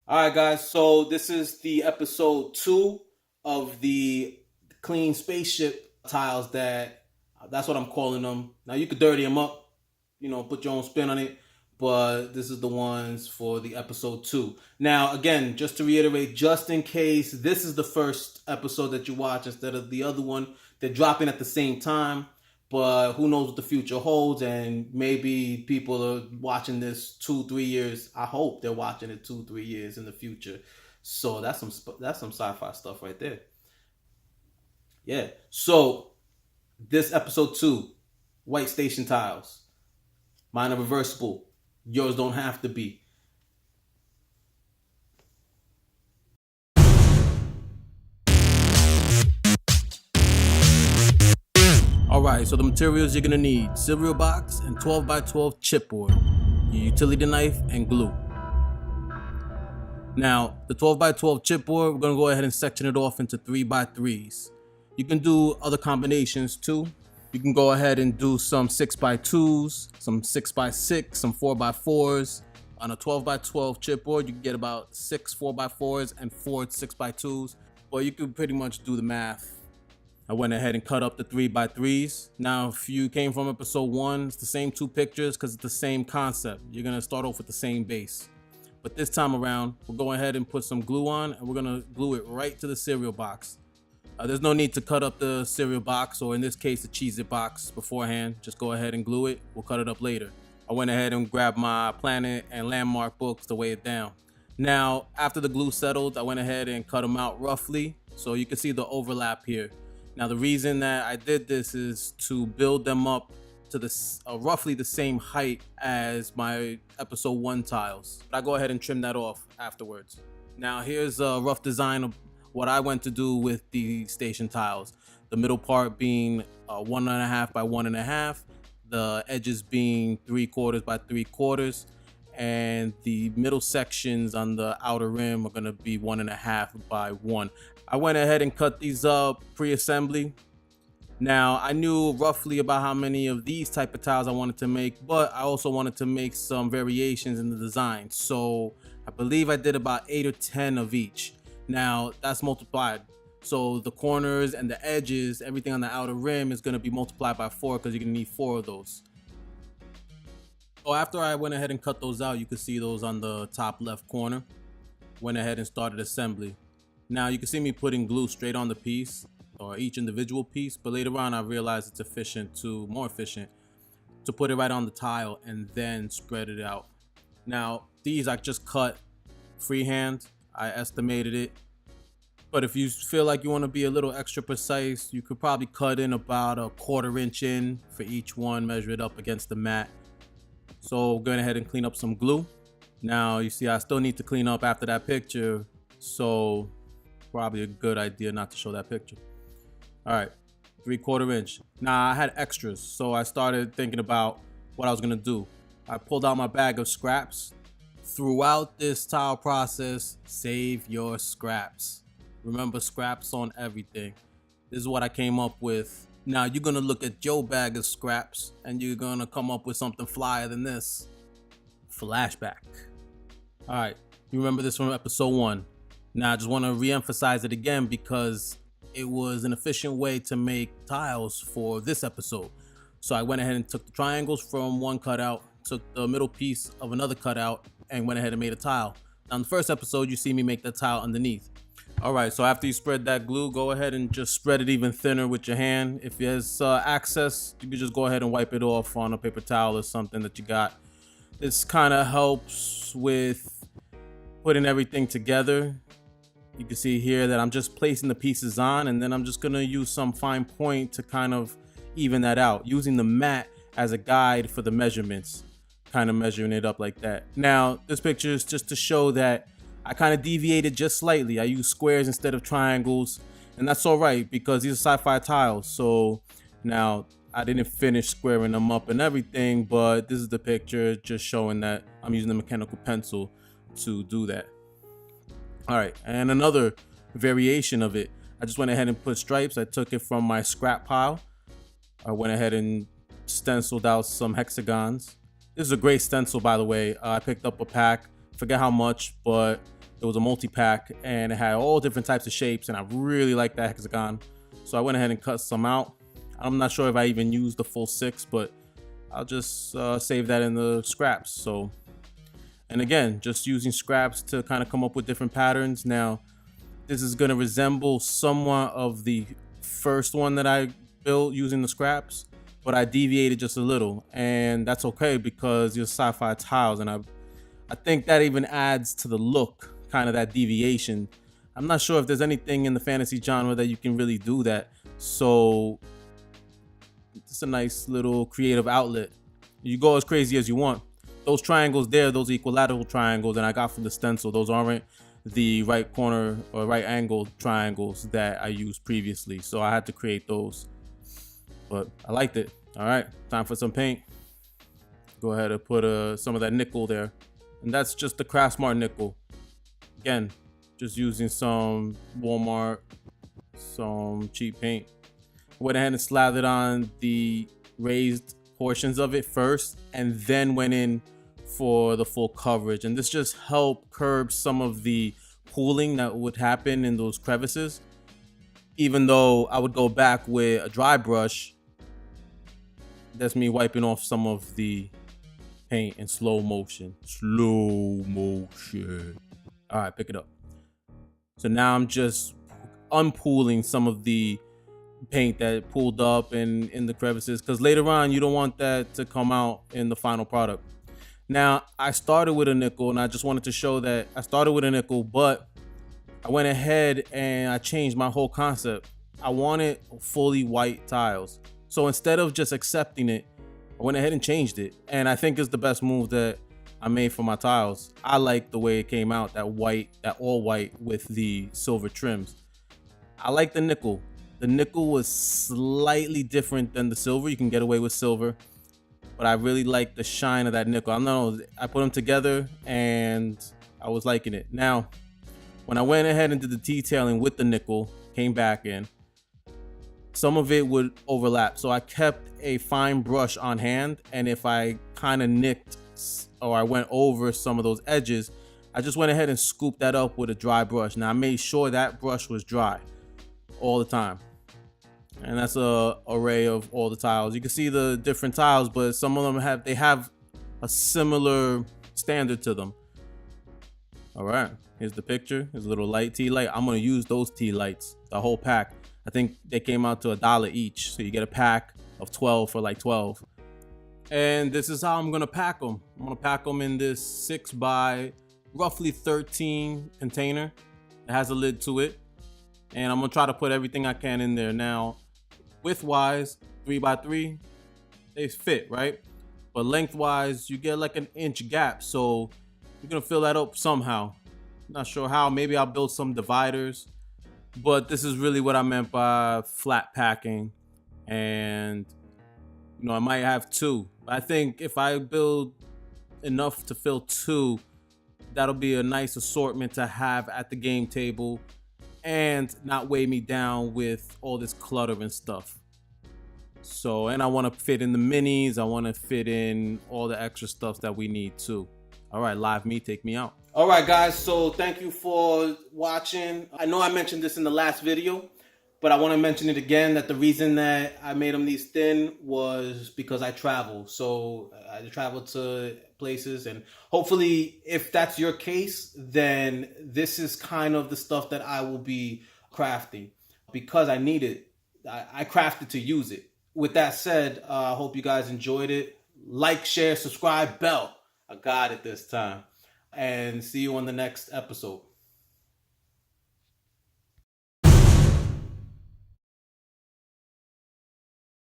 All right, guys. So this is the episode 2 of the clean spaceship tiles. That's what I'm calling them. Now you could dirty them up, put your own spin on it, but this is the ones for the episode 2. Now, again, just to reiterate, just in case this is the first episode that you watch instead of the other one, they're dropping at the same time. But who knows what the future holds, and maybe people are watching this 2 3 years. I hope they're watching it 2 3 years in the future. So that's some sci-fi stuff right there. Yeah. So this episode 2, white station tiles. Mine are reversible. Yours don't have to be. Alright, so the materials you're gonna need: cereal box and 12 by 12 chipboard, your utility knife, and glue. Now, the 12 by 12 chipboard, we're gonna go ahead and section it off into 3 by 3s. You can do other combinations too. You can go ahead and do some 6 by 2s, some 6 by 6, some 4 by 4s. On a 12 by 12 chipboard, you can get about 6 4 by 4s and 4 6 by 2s. Well, you can pretty much do the math. I went ahead and cut up the 3 by 3s. Now, if you came from episode 1, it's the same 2 pictures because it's the same concept. You're gonna start off with the same base. But this time around, we'll go ahead and put some glue on, and we're gonna glue it right to the cereal box. There's no need to cut up the cereal box, or in this case, the Cheez-It box beforehand. Just go ahead and glue it. We'll cut it up later. I went ahead and grabbed my Planet and Landmark books to weigh it down. Now, after the glue settled, I went ahead and cut them out roughly, so you can see the overlap here. Now, the reason that I did this is to build them up to roughly the same height as my episode 1 tiles. But I go ahead and trim that off afterwards. Now, here's a rough design of what I went to do with the station tiles. The middle part being 1.5 by 1.5, the edges being 3/4 by 3/4, and the middle sections on the outer rim are gonna be 1.5 by 1. I went ahead and cut these up pre-assembly. Now, I knew roughly about how many of these type of tiles I wanted to make, but I also wanted to make some variations in the design. So I believe I did about 8 or 10 of each. Now, that's multiplied. So the corners and the edges, everything on the outer rim is going to be multiplied by 4 because you're going to need 4 of those. So after I went ahead and cut those out, you can see those on the top left corner. Went ahead and started assembly. Now you can see me putting glue straight on the piece, or each individual piece, but later on I realized it's more efficient to put it right on the tile and then spread it out. Now these I just cut freehand. I estimated it, but if you feel like you want to be a little extra precise, you could probably cut in about a 1/4 inch in for each one, measure it up against the mat. So go ahead and clean up some glue. Now you see I still need to clean up after that picture, so probably a good idea not to show that picture. All right, 3/4 inch. Now I had extras, so I started thinking about what I was gonna do. I pulled out my bag of scraps. Throughout this tile process, save your scraps. Remember, scraps on everything. This is what I came up with. Now you're gonna look at your bag of scraps and you're gonna come up with something flyer than this. Flashback. All right, you remember this from episode 1. Now I just want to re-emphasize it again because it was an efficient way to make tiles for this episode. So I went ahead and took the triangles from one cutout, took the middle piece of another cutout, and went ahead and made a tile. Now in the first episode, you see me make that tile underneath. All right, so after you spread that glue, go ahead and just spread it even thinner with your hand. If there's access, you can just go ahead and wipe it off on a paper towel or something that you got. This kind of helps with putting everything together. You can see here that I'm just placing the pieces on, and then I'm just gonna use some fine point to kind of even that out, using the mat as a guide for the measurements, kind of measuring it up like that. Now, this picture is just to show that I kind of deviated just slightly. I use squares instead of triangles, and that's all right because these are sci-fi tiles. So now I didn't finish squaring them up and everything, but this is the picture just showing that I'm using the mechanical pencil to do that. All right, and another variation of it, I just went ahead and put stripes. I took it from my scrap pile. I went ahead and stenciled out some hexagons. This is a great stencil, by the way. I picked up a pack, forget how much, but It was a multi-pack and it had all different types of shapes, and I really liked that hexagon. So I went ahead and cut some out. I'm not sure if I even used the full 6, but I'll just save that in the scraps. So, and again, just using scraps to kind of come up with different patterns. Now, this is going to resemble somewhat of the first one that I built using the scraps, but I deviated just a little, and that's okay because you're sci-fi tiles, and I think that even adds to the look, kind of that deviation. I'm not sure if there's anything in the fantasy genre that you can really do that. So it's a nice little creative outlet. You go as crazy as you want. Those triangles there, those equilateral triangles, and I got from the stencil, those aren't the right corner or right angle triangles that I used previously. So I had to create those, but I liked it. All right, time for some paint. Go ahead and put some of that nickel there. And that's just the Craftsmart nickel. Again, just using some Walmart, some cheap paint. Went ahead and slathered on the raised portions of it first, and then went in for the full coverage. And this just helped curb some of the pooling that would happen in those crevices. Even though I would go back with a dry brush, that's me wiping off some of the paint in slow motion. All right, pick it up. So now I'm just unpooling some of the paint that pulled up and in the crevices, because later on you don't want that to come out in the final product. Now, I started with a nickel, and I just wanted to show that I started with a nickel, but I went ahead and I changed my whole concept. I wanted fully white tiles. So instead of just accepting it, I went ahead and changed it. And I think it's the best move that I made for my tiles. I like the way it came out, that white, that all white with the silver trims. I like the nickel. The nickel was slightly different than the silver. You can get away with silver, but I really like the shine of that nickel. I don't know, I put them together and I was liking it. Now, when I went ahead and did the detailing with the nickel, came back in, some of it would overlap. So I kept a fine brush on hand, and if I kind of nicked or I went over some of those edges, I just went ahead and scooped that up with a dry brush. Now I made sure that brush was dry all the time. And that's a array of all the tiles. You can see the different tiles, but some of them have a similar standard to them. All right, here's the picture. Here's a little light, tea light. I'm gonna use those tea lights, the whole pack. I think they came out to $1 each. So you get a pack of 12 for like 12. And this is how I'm gonna pack them. I'm gonna pack them in this 6 by roughly 13 container. It has a lid to it. And I'm gonna try to put everything I can in there. Now, width-wise, 3 by 3, they fit, right? But lengthwise, you get like an inch gap. So you're gonna fill that up somehow. Not sure how, maybe I'll build some dividers. But this is really what I meant by flat packing. And, you know, I might have 2. I think if I build enough to fill 2, that'll be a nice assortment to have at the game table and not weigh me down with all this clutter and stuff. So, and I want to fit in the minis. I want to fit in all the extra stuff that we need too. All right, live me, take me out. All right, guys, so thank you for watching. I know I mentioned this in the last video, but I want to mention it again, that the reason that I made them these thin was because I travel. So I travel to places, and hopefully if that's your case, then this is kind of the stuff that I will be crafting because I need it. I crafted to use it. With that said, I hope you guys enjoyed it. Like, share, subscribe, bell. I got it this time. And see you on the next episode.